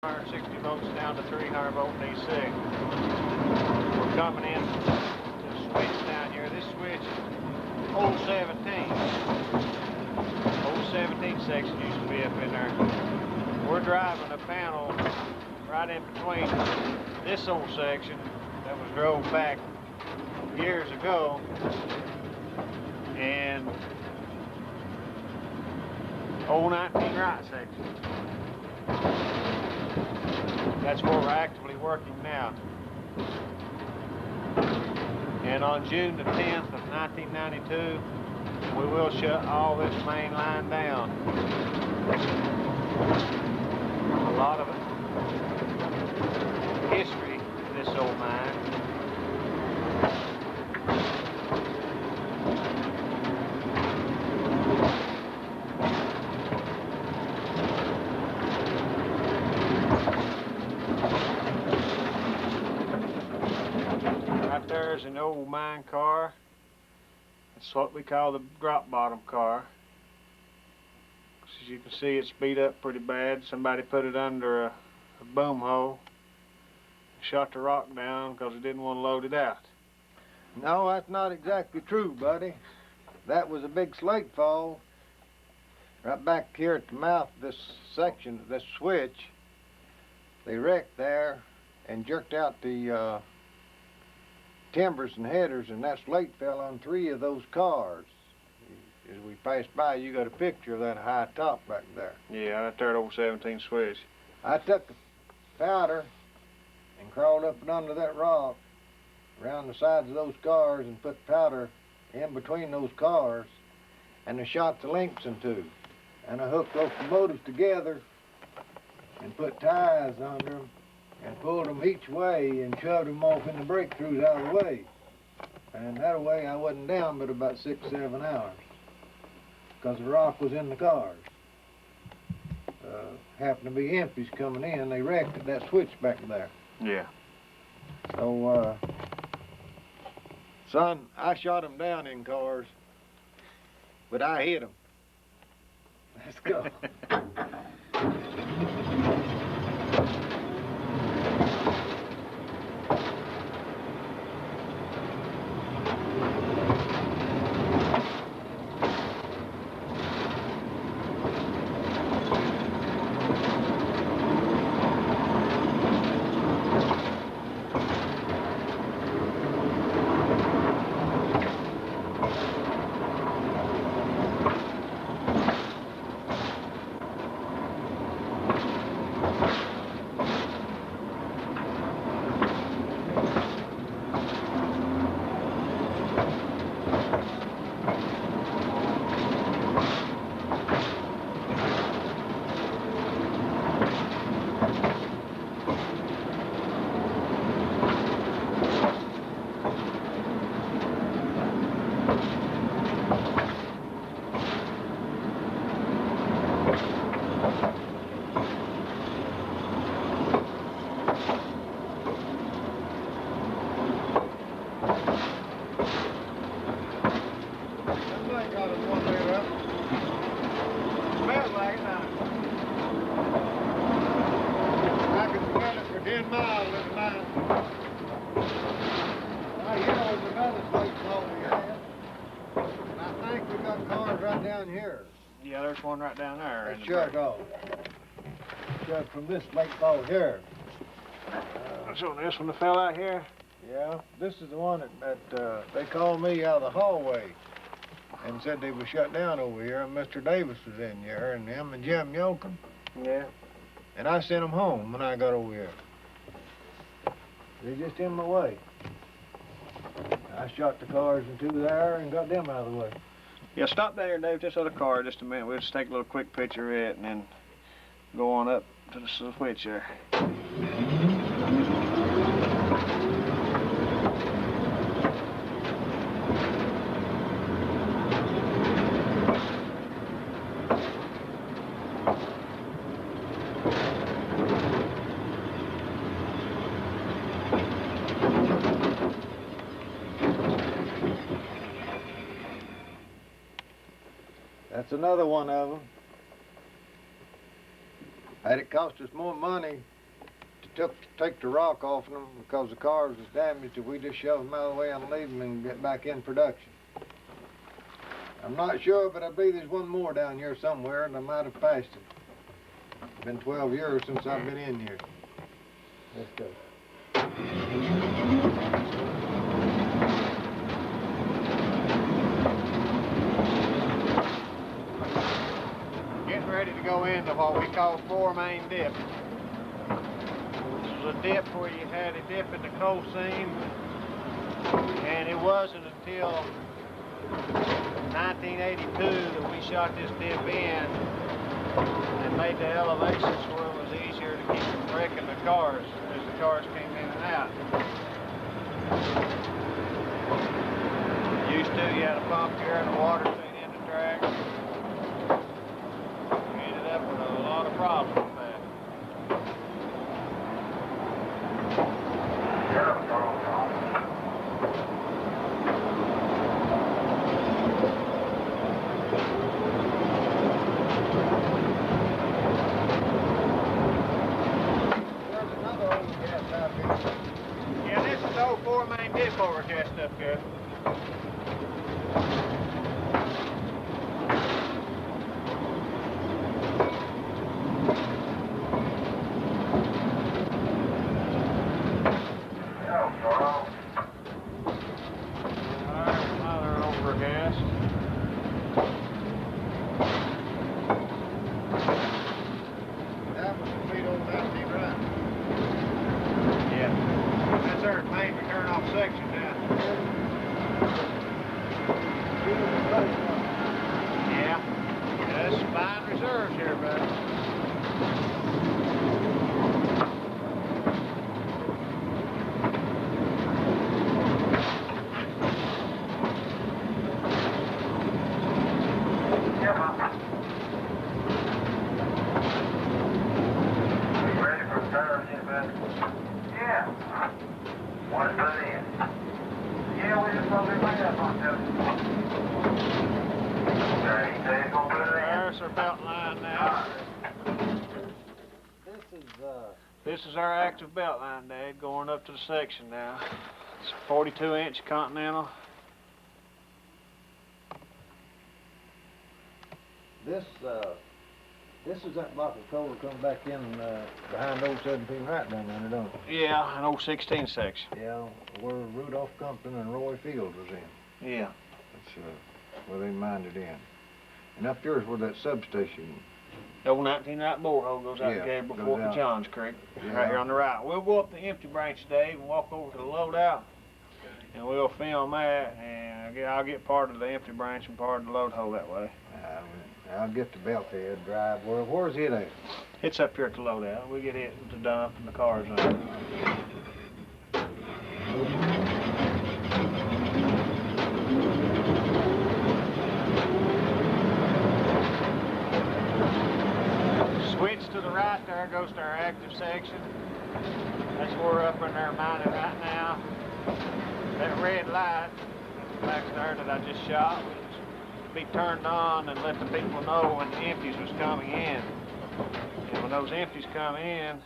160 volts down to 300 volt DC. We're coming in to the switch down here. This switch, old 17. Old 17 section used to be up in there. We're driving a panel right in between this old section that was drove back years ago and old 19 right section. That's where we're actively working now. And on June the 10th of 1992, we will shut all this main line down. A lot of history in this old mine. Right there's an old mine car. It's what we call the drop bottom car. As you can see, it's beat up pretty bad. Somebody put it under a boom hole, shot the rock down because they didn't want to load it out. No, that's not exactly true, buddy. That was a big slate fall right back here at the mouth of this section, this switch. They wrecked there and jerked out the timbers and headers, and that slate fell on 3 of those cars. As we passed by, you got a picture of that high top back there. Yeah, right there at old 17 switch. I took the powder and crawled up and under that rock around the sides of those cars and put powder in between those cars, and I shot the links in 2. And I hooked both the motors together and put ties under them and pulled them each way and shoved them off in the breakthroughs out of the way. And that way I wasn't down but about 6-7 hours because the rock was in the cars. Happened to be empties coming in. They wrecked at that switch back there. Yeah. So, son, I shot them down in cars, but I hit them. Let's go. Yeah, there's one right down there. It's shut off. Shut from this lake fall here. So this one that fell out here? Yeah, this is the one that they called me out of the hallway and said they were shut down over here, and Mr. Davis was in here, and him and Jim Yoakum. Yeah. And I sent them home when I got over here. They're just in my way. I shot the cars into there and got them out of the way. Yeah, stop down here, Dave, this other car just a minute. We'll just take a little quick picture of it and then go on up to the switch there. That's another one of them. I that it cost us more money to take the rock off them because the cars was damaged if we just shove them out of the way and leave them and get back in production. I'm not sure, but I believe there's one more down here somewhere, and I might have passed it. It's been 12 years since I've been in here. Let's go. Getting ready to go into what we call four main dip. This was a dip where you had a dip in the coal seam, and it wasn't until 1982 that we shot this dip in and made the elevations where it was easier to keep from wrecking the cars as the cars came in and out. Used to, you had a pump here and the water stayed in the track. We ended up with a lot of problems with that. Yeah, this is the old four main dip overcast up here. There's another overcast. That was a complete old empty run. Yeah. That's our main return off section now. Yeah. That's fine reserves here, bud. There's our belt line now. This is our active belt line, Dad, going up to the section now. It's a 42-inch Continental. This is that block of coal that come back in behind old 17 right down there, don't it? Yeah, an old 16 section. Yeah, where Rudolph Compton and Roy Fields was in. Yeah. That's where they mined it in. And up there is where that substation. The old 19 right borehole goes out Yeah, to Gabriel goes Fork out. of Johns Creek, Yeah. right here on the right. We'll go up the empty branch, Dave, and walk over to the loadout, and we'll film that, and I'll get part of the empty branch and part of the load hole that way. I'll get the belt head drive. Where's it at? It's up here at the loadout. We get it at the dump and the cars on it. Switch to the right there goes to our active section. That's where we're up in there mining right now. That red light back there that I just shot would be turned on and let the people know when the empties was coming in. And when those empties come in,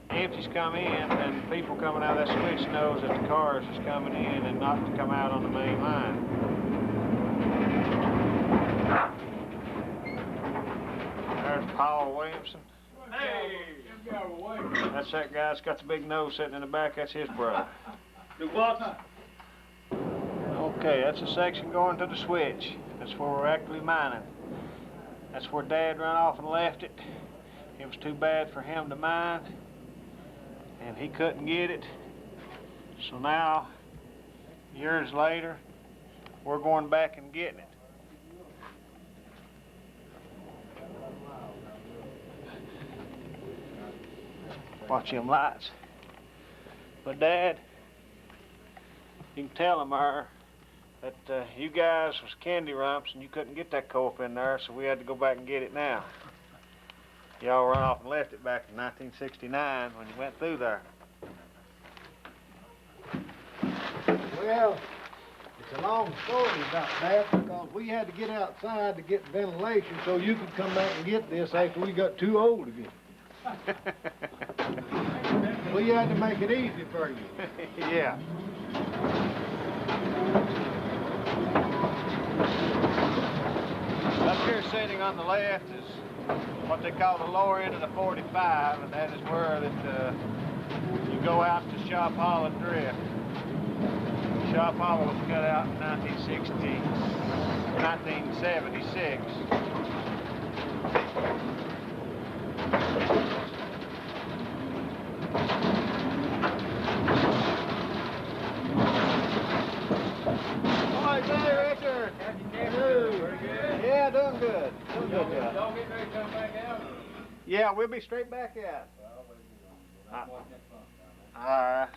then the people coming out of that switch knows that the cars is coming in and not to come out on the main line. There's Paul Williamson. Hey! That's that guy that's got the big nose sitting in the back. That's his brother. Do what? Okay, that's a section going to the switch. That's where we're actually mining. That's where Dad ran off and left it. It was too bad for him to mine, and he couldn't get it. So now, years later, we're going back and getting it. Watch them lights. But Dad, you can tell them there that you guys was candy rumps and you couldn't get that coal up in there, so we had to go back and get it now. Y'all run off and left it back in 1969 when you went through there. Well, it's a long story about that because we had to get outside to get ventilation so you could come back and get this after we got too old again. We had to make it easy for you. Yeah. Up here sitting on the left is what they call the lower end of the 45, and that is where that you go out to Shop Hollow Drift. Shop Hollow was cut out in 1976. Richard. Yeah, doing good. Doing good. Y'all get ready to come back out? Yeah, we'll be straight back out. Alright.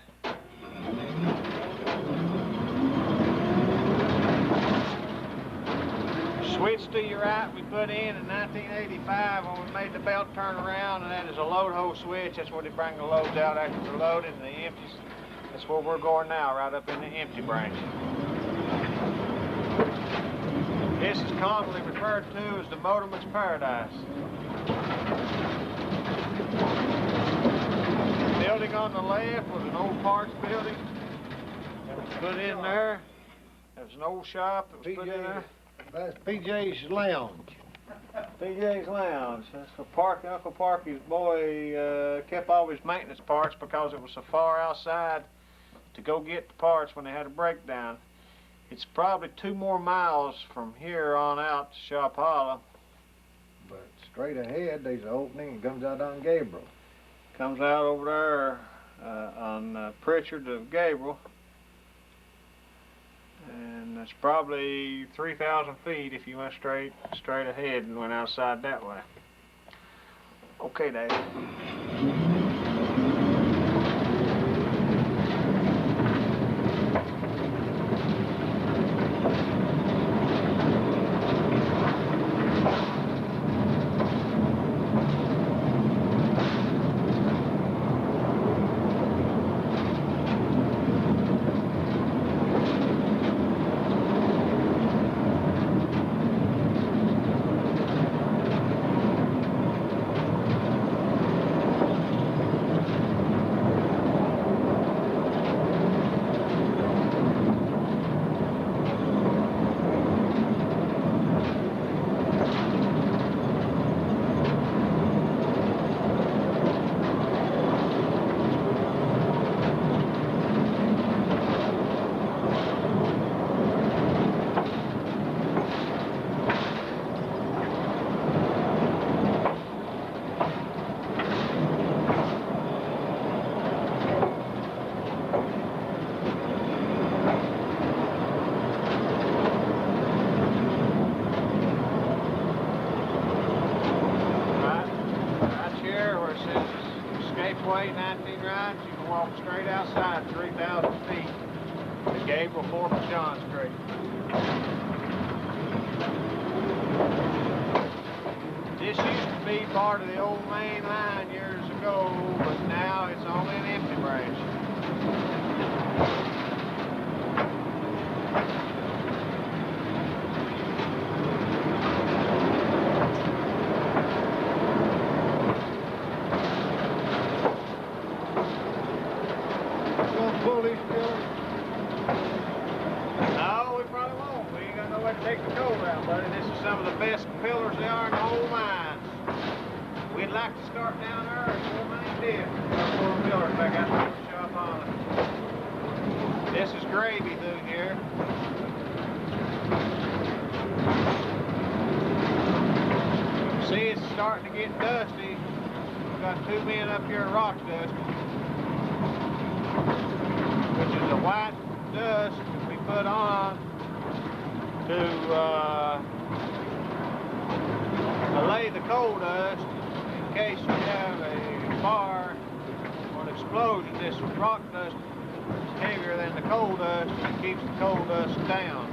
Switch to your right we put in 1985 when we made the belt turn around, and that is a load hole switch. That's where they bring the loads out after they're loaded, and the empties. That's where we're going now, right up in the empty branch. This is commonly referred to as the Motorman's Paradise. The building on the left was an old parts building that was put in there. There was an old shop that was put in there. That's PJ's Lounge. PJ's Lounge. That's for Parky. Uncle Parky's boy kept all his maintenance parts because it was so far outside to go get the parts when they had a breakdown. It's probably 2 more miles from here on out to Shop Hollow. But straight ahead, there's an opening that comes out on Gabriel. Comes out over there on Pritchard to Gabriel. And that's probably 3,000 feet if you went straight ahead and went outside that way. Okay, Dave. Escapeway, 19 rides, you can walk straight outside 3,000 feet to Gabriel, 4th and John Street. This used to be part of the old main line years ago, but now it's only an empty branch. No, we probably won't. We ain't got nowhere to take the coal out, buddy. This is some of the best pillars there are in the whole mines. We'd like to start down there at Four Main Dip. Four pillars back out there to Shop Hollow. This is gravy through here. See, it's starting to get dusty. We've got 2 men up here at rock dust, which is the white dust that we put on to allay the coal dust in case you have a fire or an explosion. This rock dust is heavier than the coal dust, and it keeps the coal dust down.